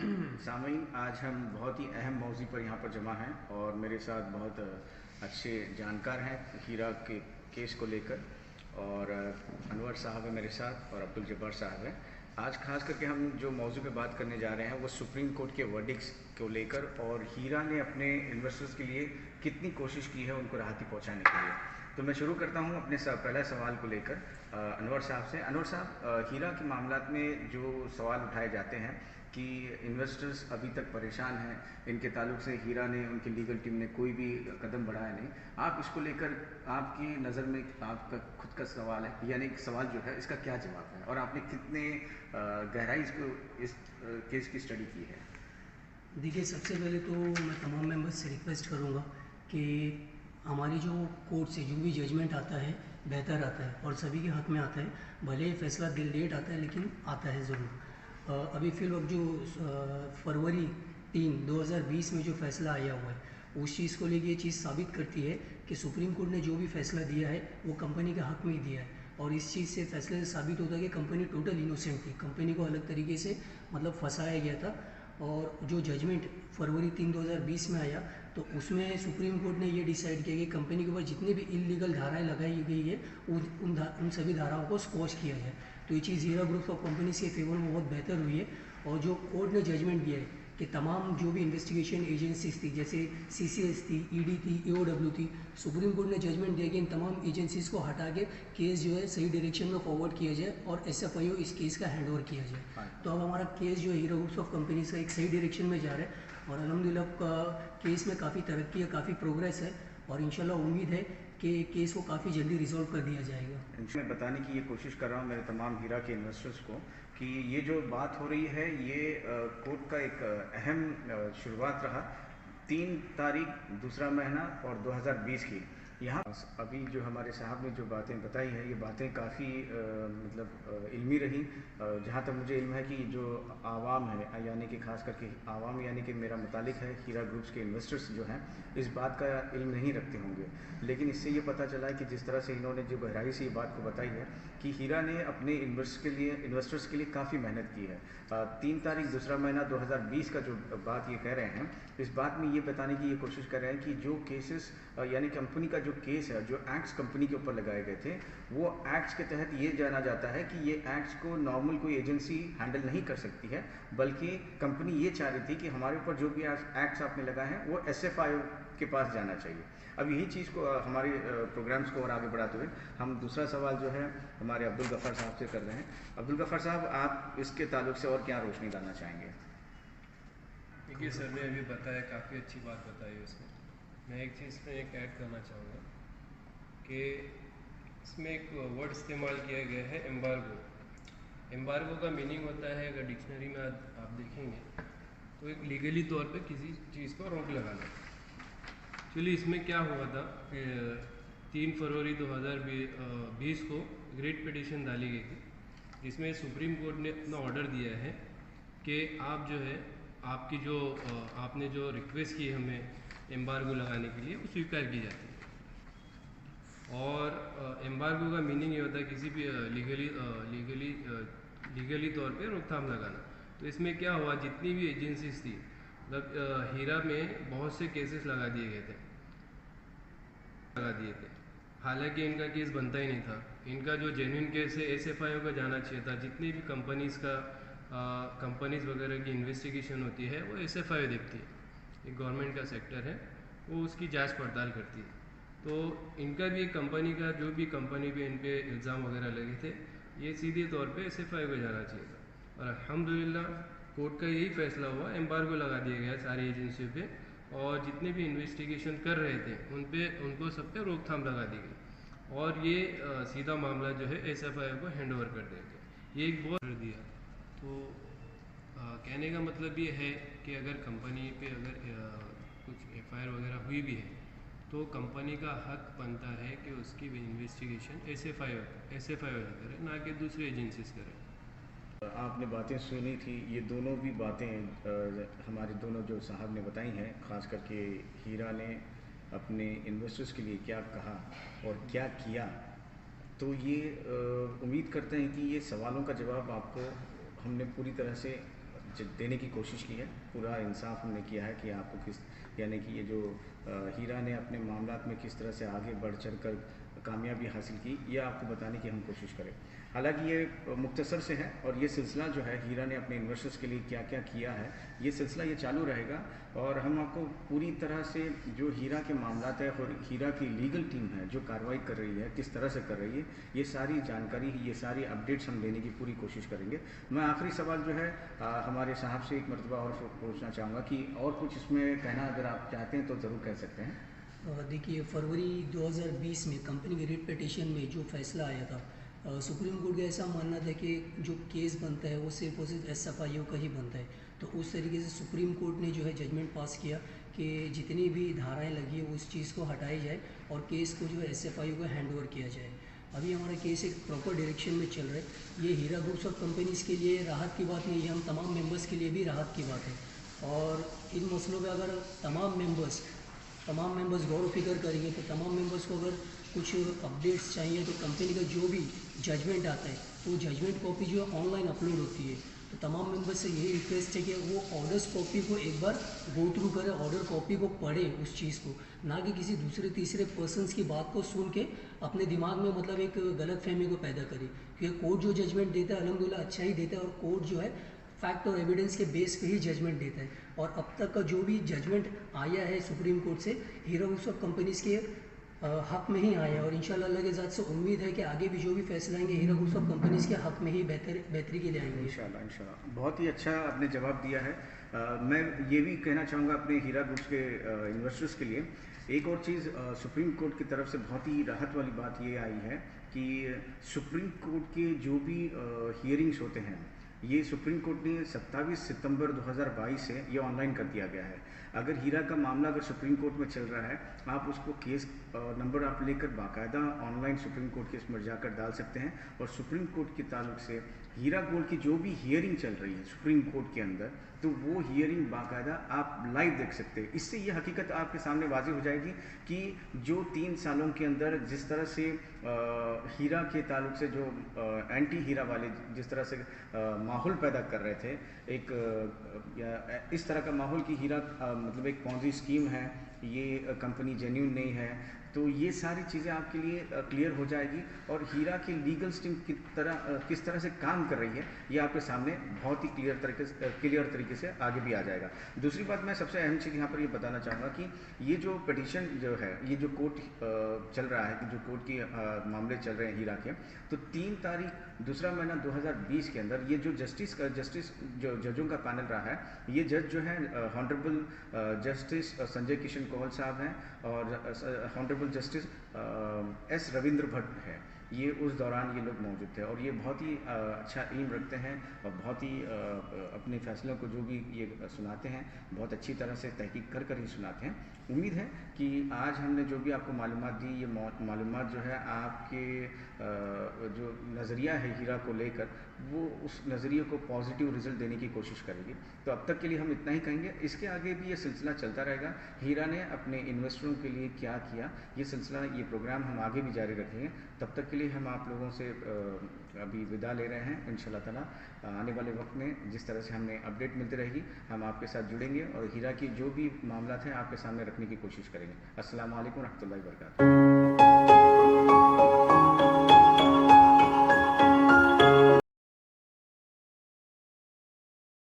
सामीन, आज हम बहुत ही अहम मौज़ू पर यहाँ पर जमा हैं और मेरे साथ बहुत अच्छे जानकार हैं हीरा के केस को लेकर। और अनवर साहब है मेरे साथ और अब्दुल जब्बार साहब हैं। आज खास करके हम जो मौज़ू पे बात करने जा रहे हैं वो सुप्रीम कोर्ट के वर्डिक्ट्स को लेकर और हीरा ने अपने इन्वेस्टर्स के लिए कितनी कोशिश की है उनको राहती पहुँचाने के लिए। तो मैं शुरू करता हूँ अपने पहला सवाल को लेकर अनवर साहब से। अनवर साहब, हीरा के मामलात में जो सवाल उठाए जाते हैं कि इन्वेस्टर्स अभी तक परेशान हैं, इनके ताल्लुक से हीरा ने, उनकी लीगल टीम ने कोई भी कदम बढ़ाया नहीं। आप इसको लेकर, आपकी नज़र में आपका खुद का सवाल है, यानी सवाल जो है इसका क्या जवाब है और आपने कितने गहराई इस केस की स्टडी की है? देखिए, सबसे पहले तो मैं तमाम मेंबर्स से रिक्वेस्ट करूंगा कि हमारी जो कोर्ट से जो भी जजमेंट आता है बेहतर आता है और सभी के हक में आता है। भले ही फैसला लेट आता है लेकिन आता है ज़रूर। अभी फिलहाल जो फरवरी 3, 2020 में जो फैसला आया हुआ है उस चीज़ को लेकर ये चीज़ साबित करती है कि सुप्रीम कोर्ट ने जो भी फैसला दिया है वो कंपनी के हक में ही दिया है। और इस चीज़ से फैसले से साबित होता है कि कंपनी टोटल इनोसेंट थी, कंपनी को अलग तरीके से मतलब फंसाया गया था। और जो जजमेंट फरवरी 3, 2020 में आया तो उसमें सुप्रीम कोर्ट ने ये डिसाइड किया कि कंपनी के ऊपर जितने भी इलीगल धाराएं लगाई गई है उन सभी धाराओं को स्क्वॉश किया जाए। तो ये चीज़ हीरा ग्रुप ऑफ कंपनीज के फेवर में बहुत बेहतर हुई है। और जो कोर्ट ने जजमेंट दिया है कि तमाम जो भी इन्वेस्टिगेशन एजेंसीज थी, जैसे CCS थी, ED थी, AOW थी, सुप्रीम कोर्ट ने जजमेंट दिया कि इन तमाम एजेंसीज को हटा के केस जो है सही डायरेक्शन में फॉरवर्ड किया जाए और SFIO इस केस का हैंड ओवर किया जाए। तो अब हमारा केस जो है हीरा ग्रुप्स ऑफ कंपनीज का एक सही डायरेक्शन में जा रहा है और अल्हम्दुलिल्लाह केस में काफ़ी तरक्की है, काफ़ी प्रोग्रेस है और इंशाल्लाह उम्मीद है कि केस को काफ़ी जल्दी रिजॉल्व कर दिया जाएगा। मैं बताने की ये कोशिश कर रहा हूँ मेरे तमाम हीरा के इन्वेस्टर्स को कि ये जो बात हो रही है ये कोर्ट का एक अहम शुरुआत रहा। 3 तारीख दूसरा महीना और 2020 की यहाँ अभी जो हमारे साहब ने जो बातें बताई हैं ये बातें काफ़ी इल्मी रही। जहाँ तक मुझे इल्म है कि जो आवाम है, यानी कि ख़ास करके आवाम यानी कि मेरा मुतालिक है हीरा ग्रुप्स के इन्वेस्टर्स जो हैं इस बात का इल्म नहीं रखते होंगे। लेकिन इससे ये पता चला है कि जिस तरह से इन्होंने जो गहराई से ये बात को बताई है कि हीरा ने अपने इन्वेस्टर्स के लिए काफ़ी मेहनत की है। 3 तारीख दूसरा महीना 2020 का जो बात ये कह रहे हैं, इस बात में ये बताने की ये कोशिश कर रहे हैं कि जो केसेस यानी कंपनी का जो केस है, जो एक्ट्स कंपनी के ऊपर लगाए गए थे, वो एक्ट्स के तहत ये जाना जाता है कि ये एक्ट्स को नॉर्मल कोई एजेंसी हैंडल नहीं कर सकती है, बल्कि कंपनी ये चाह रही थी कि हमारे ऊपर जो भी एक्ट्स आपने लगाए हैं वो SFIO के पास जाना चाहिए। अब यही चीज़ को हमारे प्रोग्राम्स को और आगे बढ़ाते हुए हम दूसरा सवाल जो है हमारे अब्दुल गफ़ार साहब से कर रहे हैं। अब्दुल गफ़ार साहब, आप इसके ताल्लुक से और क्या रोशनी डालना चाहेंगे? देखिए सर, ने अभी बताया, काफ़ी अच्छी बात बताई उसमें। मैं एक चीज़ में एक ऐड करना चाहूँगा कि इसमें एक वर्ड इस्तेमाल किया गया है, एम्बार्गो। एम्बार्गो का मीनिंग होता है, अगर डिक्शनरी में आप देखेंगे तो एक लीगली तौर पे किसी चीज़ को रोक लगाना। एक्चुअली इसमें क्या हुआ था कि 3 फरवरी 2020 को ग्रेट पिटीशन डाली गई थी, जिसमें सुप्रीम कोर्ट ने अपना ऑर्डर दिया है कि आप जो है आपकी जो आपने जो रिक्वेस्ट की हमें एम्बार्गो लगाने के लिए, वो स्वीकार की जाती है। और एम्बार्गो का मीनिंग ये होता है किसी भी लीगली तौर पे रोकथाम लगाना। तो इसमें क्या हुआ, जितनी भी एजेंसीज थी, मतलब हीरा में बहुत से केसेस लगा दिए थे। हालांकि इनका केस बनता ही नहीं था। इनका जो जेन्युइन केस है SFIO का जाना चाहिए था। जितनी भी कंपनीज वगैरह की इन्वेस्टिगेशन होती है वो SFIO देखती है, एक गवर्नमेंट का सेक्टर है, वो उसकी जांच पड़ताल करती है। तो इनका भी कंपनी का जो भी कंपनी पे इन पे इल्ज़ाम वगैरह लगे थे, ये सीधे तौर पे SFIO को जाना चाहिए था। और अल्हम्दुलिल्लाह कोर्ट का यही फैसला हुआ, एम्बार्गो लगा दिया गया सारी एजेंसियों पे और जितने भी इन्वेस्टिगेशन कर रहे थे उनको सब पे रोकथाम लगा दी गई और ये सीधा मामला जो है SFIO को हैंड ओवर कर दिया गया। ये एक बहुत दिया। तो कहने का मतलब ये है कि अगर कंपनी पे अगर कुछ FIR वगैरह हुई भी है तो कंपनी का हक बनता है कि उसकी इन्वेस्टिगेशन SFIO करे, ना कि दूसरी एजेंसीज करे। आपने बातें सुनी थी, ये दोनों भी बातें हमारे दोनों जो साहब ने बताई हैं, ख़ास करके हीरा ने अपने इन्वेस्टर्स के लिए क्या कहा और क्या किया। तो ये उम्मीद करते हैं कि ये सवालों का जवाब आपको हमने पूरी तरह से देने की कोशिश की है। पूरा इंसाफ हमने किया है कि आपको किस, यानी कि ये जो हीरा ने अपने मामलात में किस तरह से आगे बढ़ चढ़ कर कामयाबी हासिल की, ये आपको बताने की हम कोशिश करें। हालांकि ये मुख्तसर से है और ये सिलसिला जो है हीरा ने अपने इन्वेस्टर्स के लिए क्या क्या किया है, ये सिलसिला ये चालू रहेगा और हम आपको पूरी तरह से जो हीरा के मामलात है और हीरा की लीगल टीम है जो कार्रवाई कर रही है, किस तरह से कर रही है, ये सारी जानकारी, ये सारी अपडेट्स हम देने की पूरी कोशिश करेंगे। मैं आखिरी सवाल जो है हमारे साहब से एक मरतबा और पूछना चाहूँगा कि और कुछ इसमें कहना अगर आप चाहते हैं तो ज़रूर कह सकते हैं। देखिए, फरवरी 2020 में कंपनी के रिट पिटीशन में जो फैसला आया था, सुप्रीम कोर्ट का ऐसा मानना था कि जो केस बनता है वो सिर्फ और सिर्फ SFIO का ही बनता है। तो उस तरीके से सुप्रीम कोर्ट ने जो है जजमेंट पास किया कि जितनी भी धाराएं लगी है उस चीज़ को हटाई जाए और केस को जो है SFIO को हैंड ओवर किया जाए। अभी हमारा केस एक प्रॉपर डायरेक्शन में चल रहा है। ये हीरा ग्रुप्स ऑफ कंपनीज़ के लिए राहत की बात नहीं है, हम तमाम मेंबर्स के लिए भी राहत की बात है। और इन मसलों पे अगर तमाम मेंबर्स गौर फिक्र करेंगे तो तमाम मेंबर्स को अगर कुछ अपडेट्स चाहिए तो कंपनी का जो भी जजमेंट आता है वो जजमेंट कॉपी जो है ऑनलाइन अपलोड होती है। तो तमाम मेंबर्स से यही रिक्वेस्ट है कि वो ऑर्डर्स कॉपी को एक बार गो थ्रू करें, ऑर्डर कॉपी को पढ़े उस चीज़ को, ना कि किसी दूसरे तीसरे पर्सन्स की बात को सुन के अपने दिमाग में मतलब एक गलत फहमी को पैदा करे। क्योंकि कोर्ट जो जजमेंट देता है अल्हम्दुलिल्लाह अच्छा ही देता है और कोर्ट जो है फैक्ट और एविडेंस के बेस पे ही जजमेंट देता है। और अब तक का जो भी जजमेंट आया है सुप्रीम कोर्ट से हीरा ग्रुप्स ऑफ कंपनीज़ के हक में ही आया है और इंशाल्लाह अल्लाह के ज़ात से उम्मीद है कि आगे भी जो भी फैसला आएंगे हीरा ग्रुप्स ऑफ कंपनीज़ के हक में ही बेहतरी के लिए आएंगे। इंशाल्लाह बहुत ही अच्छा आपने जवाब दिया है। मैं ये भी कहना चाहूँगा अपने हीरा ग्रुप्स के इन्वेस्टर्स के लिए एक और चीज़, सुप्रीम कोर्ट की तरफ से बहुत ही राहत वाली बात ये आई है कि सुप्रीम कोर्ट के जो भी हियरिंग्स होते हैं ये सुप्रीम कोर्ट ने 27 सितंबर 2022 से ये ऑनलाइन कर दिया गया है। अगर हीरा का मामला अगर सुप्रीम कोर्ट में चल रहा है, आप उसको केस नंबर आप लेकर बाकायदा ऑनलाइन सुप्रीम कोर्ट के इसमें जाकर डाल सकते हैं और सुप्रीम कोर्ट के ताल्लुक से हीरा गोल्ड की जो भी हियरिंग चल रही है सुप्रीम कोर्ट के अंदर, तो वो हियरिंग बाकायदा आप लाइव देख सकते हैं। इससे ये हकीकत आपके सामने वाज़ेह हो जाएगी कि जो 3 सालों के अंदर जिस तरह से हीरा के ताल्लुक से जो एंटी हीरा वाले जिस तरह से माहौल पैदा कर रहे थे, एक इस तरह का माहौल कि हीरा मतलब एक पॉन्जी स्कीम है, ये कंपनी जेन्युइन नहीं है, तो ये सारी चीज़ें आपके लिए क्लियर हो जाएगी और हीरा की लीगल स्टीम किस तरह से काम कर रही है ये आपके सामने बहुत ही क्लियर तरीके से आगे भी आ जाएगा। दूसरी बात, मैं सबसे अहम चीज़ यहाँ पर ये बताना चाहूँगा कि ये जो पिटीशन जो है, ये जो कोर्ट चल रहा है, कि जो कोर्ट के मामले चल रहे हैं हीरा के, तो 3 तारीख 2 महीना 2020 के अंदर ये जो जस्टिस जो जजों का पैनल रहा है, ये जज जो है ऑनरेबल जस्टिस संजय किशन कौल साहब हैं और honourable justice S Ravindra Bhatt है। ये उस दौरान ये लोग मौजूद थे और ये बहुत ही अच्छा इल्म रखते हैं और बहुत ही अपने फैसलों को जो भी ये सुनाते हैं बहुत अच्छी तरह से तहकीक कर ही सुनाते हैं। उम्मीद है कि आज हमने जो भी आपको मालूमात दी, ये मालूमात जो है आपके जो नज़रिया है हीरा को लेकर, वो उस नज़रिए को पॉजिटिव रिजल्ट देने की कोशिश करेगी। तो अब तक के लिए हम इतना ही कहेंगे, इसके आगे भी ये सिलसिला चलता रहेगा। हीरा ने अपने इन्वेस्टरों के लिए क्या किया, ये सिलसिला, ये प्रोग्राम हम आगे भी जारी रखेंगे। तब तक के लिए हम आप लोगों से अभी विदा ले रहे हैं। इंशाल्लाह ताला आने वाले वक्त में जिस तरह से हमें अपडेट मिलती रहेगी, हम आपके साथ जुड़ेंगे और हीरा की जो भी मामला हैं आपके सामने रखने की कोशिश करेंगे। अस्सलाम वालेकुम रहमतुल्लाहि व बरकातहू।